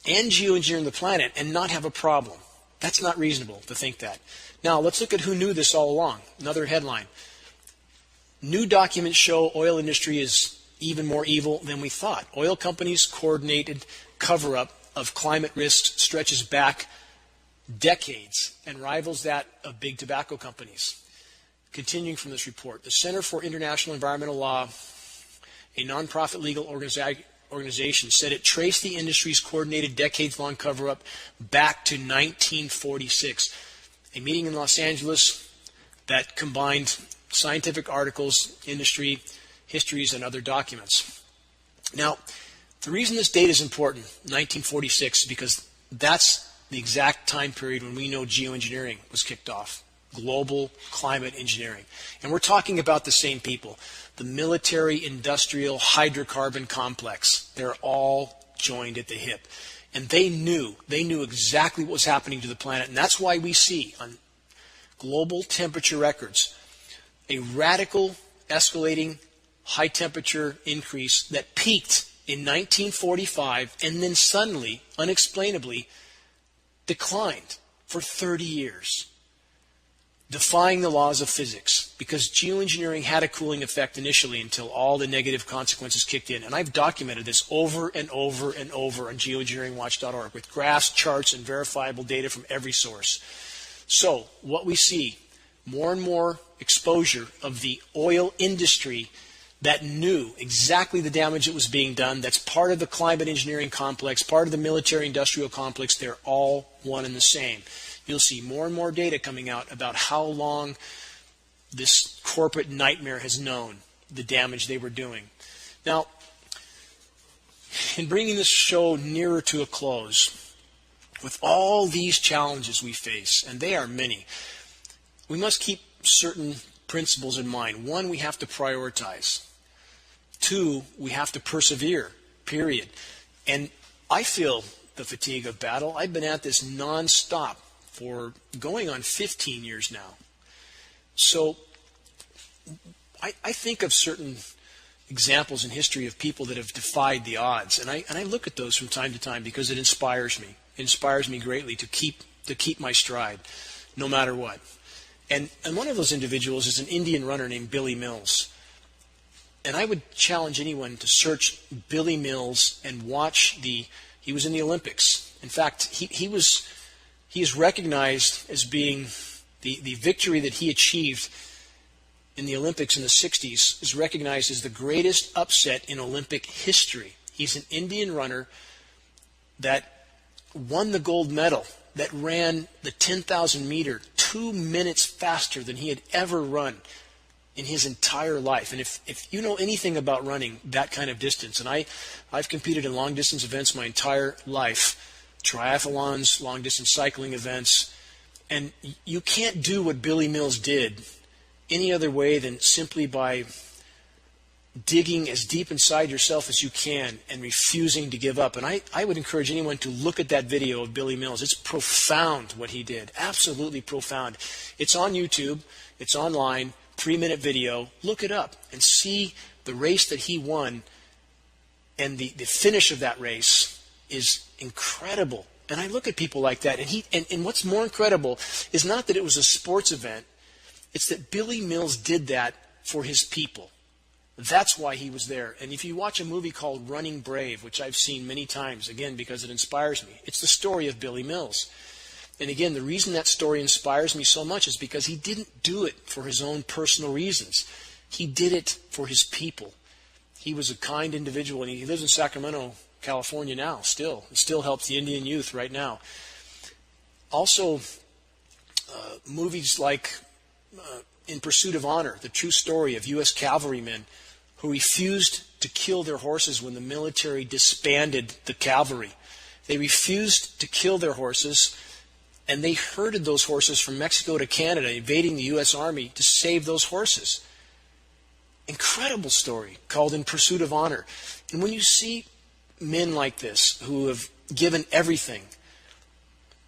S2: and geoengineer the planet and not have a problem? That's not reasonable to think that. Now, let's look at who knew this all along. Another headline. New documents show oil industry is even more evil than we thought. Oil companies' coordinated cover-up of climate risks stretches back decades and rivals that of big tobacco companies. Continuing from this report, the Center for International Environmental Law, a nonprofit legal organization, said it traced the industry's coordinated decades-long cover-up back to 1946. A meeting in Los Angeles that combined scientific articles, industry, histories, and other documents. Now, the reason this date is important, 1946, is because that's the exact time period when we know geoengineering was kicked off. global climate engineering. And we're talking about the same people. The military-industrial hydrocarbon complex. They're all joined at the hip. And they knew exactly what was happening to the planet. And that's why we see on global temperature records a radical escalating high temperature increase that peaked in 1945 and then suddenly, unexplainably, declined for 30 years, defying the laws of physics, because geoengineering had a cooling effect initially until all the negative consequences kicked in. And I've documented this over and over and over on geoengineeringwatch.org with graphs, charts, and verifiable data from every source. So what we see, more and more exposure of the oil industry that knew exactly the damage that was being done. That's part of the climate engineering complex, part of the military-industrial complex. They're all one and the same. You'll see more and more data coming out about how long this corporate nightmare has known the damage they were doing. Now, in bringing this show nearer to a close, with all these challenges we face, and they are many, we must keep certain principles in mind. One, we have to prioritize. Two, we have to persevere, period. And I feel the fatigue of battle. I've been at this nonstop for going on 15 years now. So I think of certain examples in history of people that have defied the odds. And I look at those from time to time because it inspires me. It inspires me greatly to keep my stride, no matter what. And one of those individuals is an Indian runner named Billy Mills. And I would challenge anyone to search Billy Mills and watch he was in the Olympics. In fact, he is recognized as being the victory that he achieved in the Olympics in the 60s is recognized as the greatest upset in Olympic history. He's an Indian runner that won the gold medal, that ran the 10,000 meter 2 minutes faster than he had ever run in his entire life. And if you know anything about running that kind of distance, and I've competed in long distance events my entire life, triathlons, long distance cycling events, and you can't do what Billy Mills did any other way than simply by digging as deep inside yourself as you can and refusing to give up. And I would encourage anyone to look at that video of Billy Mills. It's profound what he did. Absolutely profound. It's on YouTube. It's online. 3-minute video. Look it up and see the race that he won. And the finish of that race is incredible. And I look at people like that. And what's more incredible is not that it was a sports event. It's that Billy Mills did that for his people. That's why he was there. And if you watch a movie called Running Brave, which I've seen many times, again, because it inspires me, it's the story of Billy Mills. And again, the reason that story inspires me so much is because he didn't do it for his own personal reasons. He did it for his people. He was a kind individual, and he lives in Sacramento, California now, still. It still helps the Indian youth right now. Also, movies like In Pursuit of Honor, the true story of U.S. cavalrymen who refused to kill their horses when the military disbanded the cavalry. They refused to kill their horses, and they herded those horses from Mexico to Canada, invading the U.S. Army to save those horses. Incredible story called In Pursuit of Honor. And when you see men like this who have given everything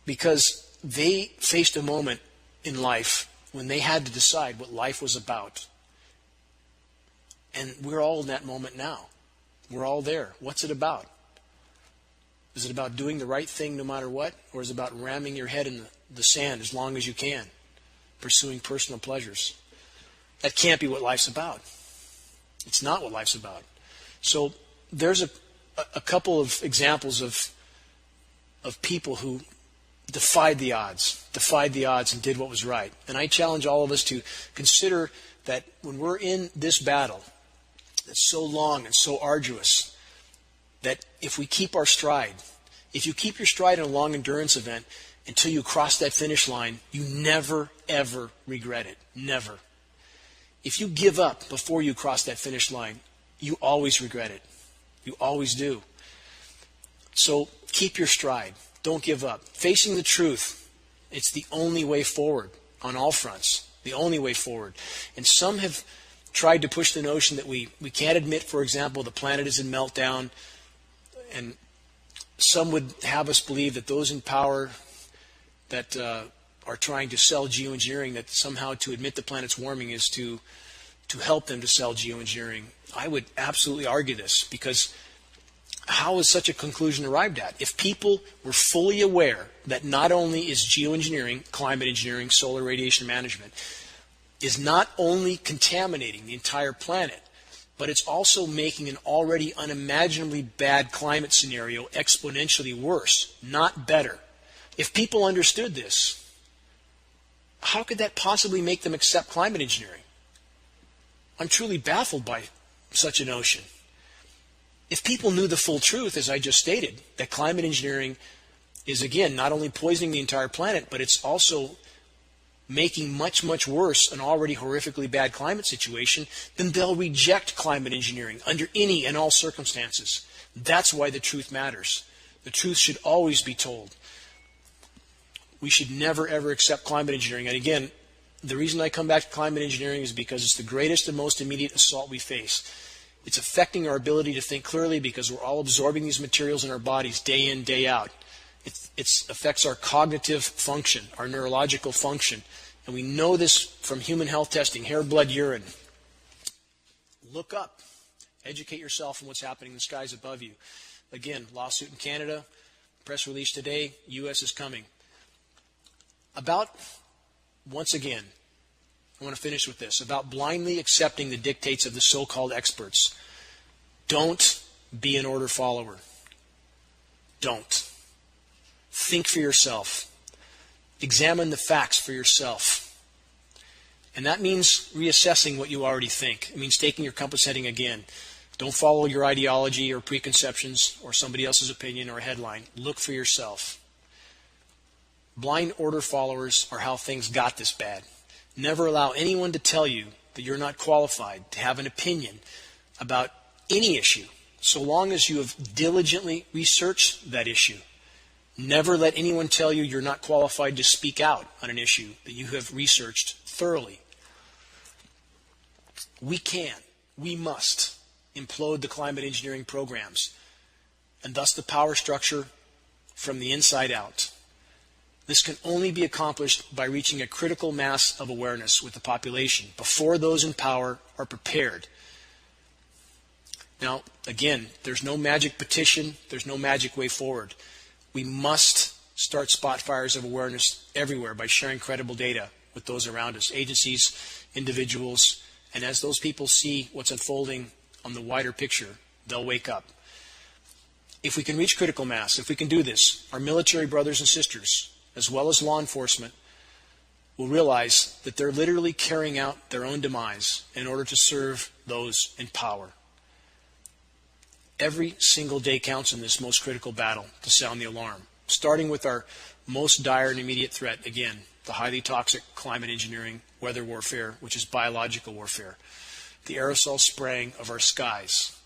S2: because they faced a moment in life when they had to decide what life was about. And we're all in that moment now. We're all there. What's it about? Is it about doing the right thing no matter what? Or is it about ramming your head in the sand as long as you can, pursuing personal pleasures? That can't be what life's about. It's not what life's about. So there's a couple of examples of people who defied the odds and did what was right. And I challenge all of us to consider that when we're in this battle that's so long and so arduous, that if we keep our stride, if you keep your stride in a long endurance event until you cross that finish line, you never, ever regret it. Never. If you give up before you cross that finish line, you always regret it. You always do. So keep your stride. Don't give up. Facing the truth, it's the only way forward. on all fronts, the only way forward. And some have tried to push the notion that we can't admit, for example, the planet is in meltdown, and some would have us believe that those in power that are trying to sell geoengineering, that somehow to admit the planet's warming is to help them to sell geoengineering. I would absolutely argue this, because how is such a conclusion arrived at? If people were fully aware that not only is geoengineering, climate engineering, solar radiation management, is not only contaminating the entire planet, but it's also making an already unimaginably bad climate scenario exponentially worse, not better. If people understood this, how could that possibly make them accept climate engineering? I'm truly baffled by such a notion. If people knew the full truth, as I just stated, that climate engineering is, again, not only poisoning the entire planet, but it's also making much, much worse an already horrifically bad climate situation, then they'll reject climate engineering under any and all circumstances. That's why the truth matters. The truth should always be told. We should never, ever accept climate engineering. And again, the reason I come back to climate engineering is because it's the greatest and most immediate assault we face. It's affecting our ability to think clearly because we're all absorbing these materials in our bodies day in, day out. It affects our cognitive function, our neurological function. And we know this from human health testing, hair, blood, urine. Look up. Educate yourself on what's happening in the skies above you. Again, lawsuit in Canada, press release today, U.S. is coming. Once again, I want to finish with this, about blindly accepting the dictates of the so-called experts. Don't be an order follower. Don't. Think for yourself. Examine the facts for yourself. And that means reassessing what you already think. It means taking your compass heading again. Don't follow your ideology or preconceptions or somebody else's opinion or a headline. Look for yourself. Blind order followers are how things got this bad. Never allow anyone to tell you that you're not qualified to have an opinion about any issue, so long as you have diligently researched that issue. Never let anyone tell you you're not qualified to speak out on an issue that you have researched thoroughly. We must implode the climate engineering programs, and thus the power structure from the inside out. This can only be accomplished by reaching a critical mass of awareness with the population before those in power are prepared. Now, again, there's no magic petition, there's no magic way forward. We must start spot fires of awareness everywhere by sharing credible data with those around us, agencies, individuals, and as those people see what's unfolding on the wider picture, they'll wake up. If we can reach critical mass, if we can do this, our military brothers and sisters, as well as law enforcement, will realize that they're literally carrying out their own demise in order to serve those in power. Every single day counts in this most critical battle to sound the alarm, starting with our most dire and immediate threat, again, the highly toxic climate engineering, weather warfare, which is biological warfare, the aerosol spraying of our skies,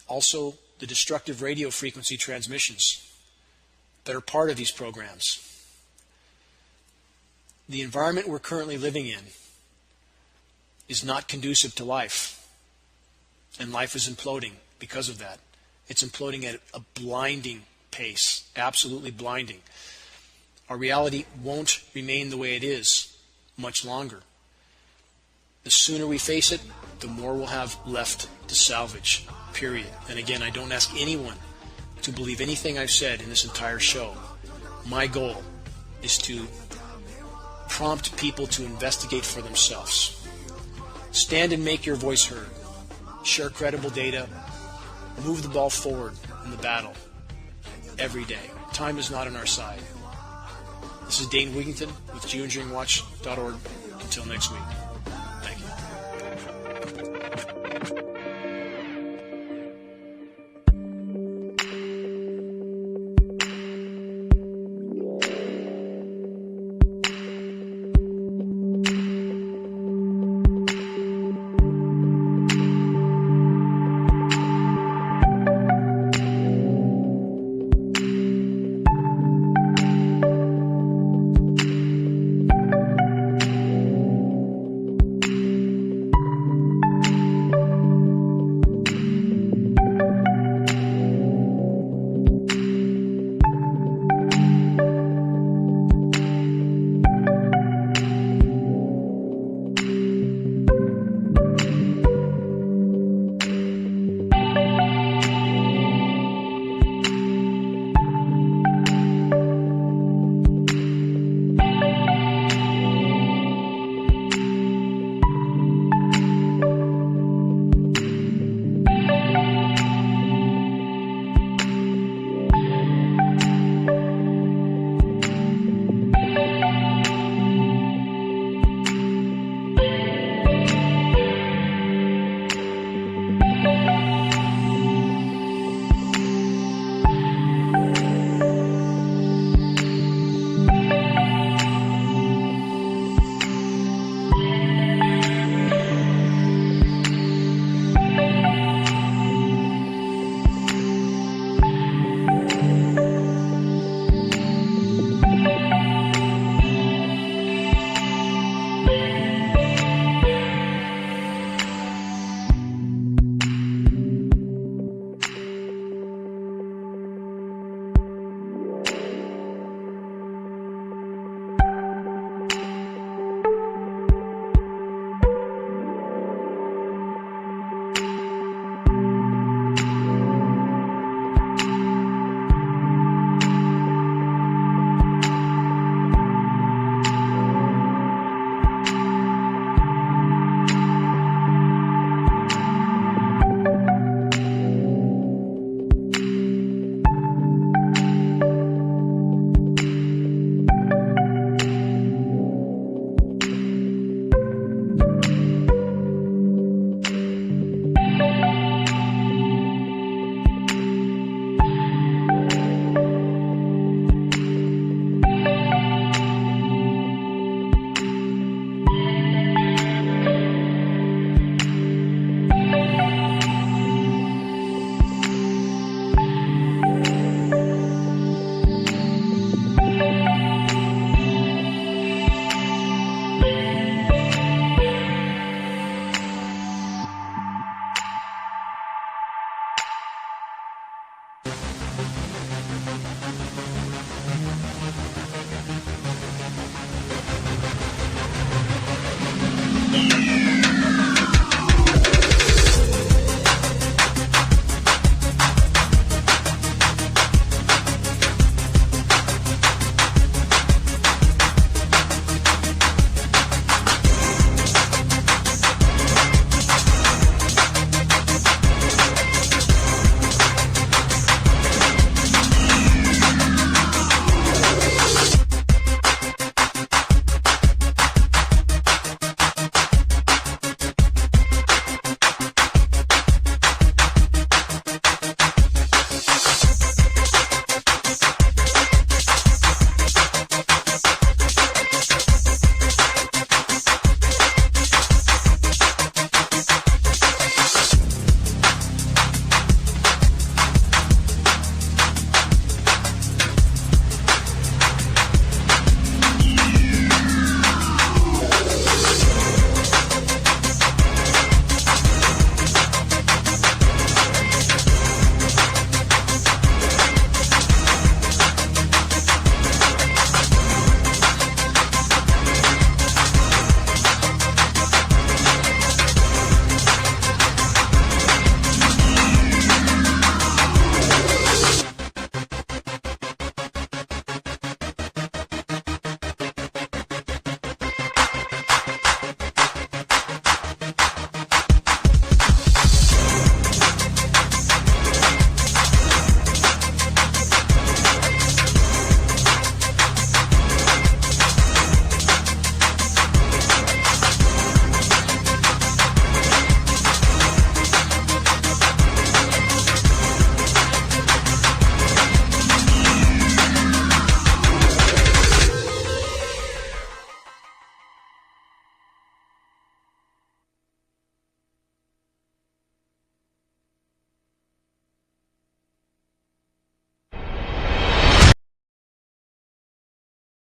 S2: also the destructive radio frequency transmissions that are part of these programs. The environment we're currently living in is not conducive to life, and life is imploding because of that. It's imploding at a blinding pace, absolutely blinding. Our reality won't remain the way it is much longer. The sooner we face it, the more we'll have left to salvage, period. And again, I don't ask anyone to believe anything I've said in this entire show. My goal is to prompt people to investigate for themselves. Stand and make your voice heard. Share credible data. Move the ball forward in the battle every day. Time is not on our side. This is Dane Wigington with GeoEngineeringWatch.org. Until next week.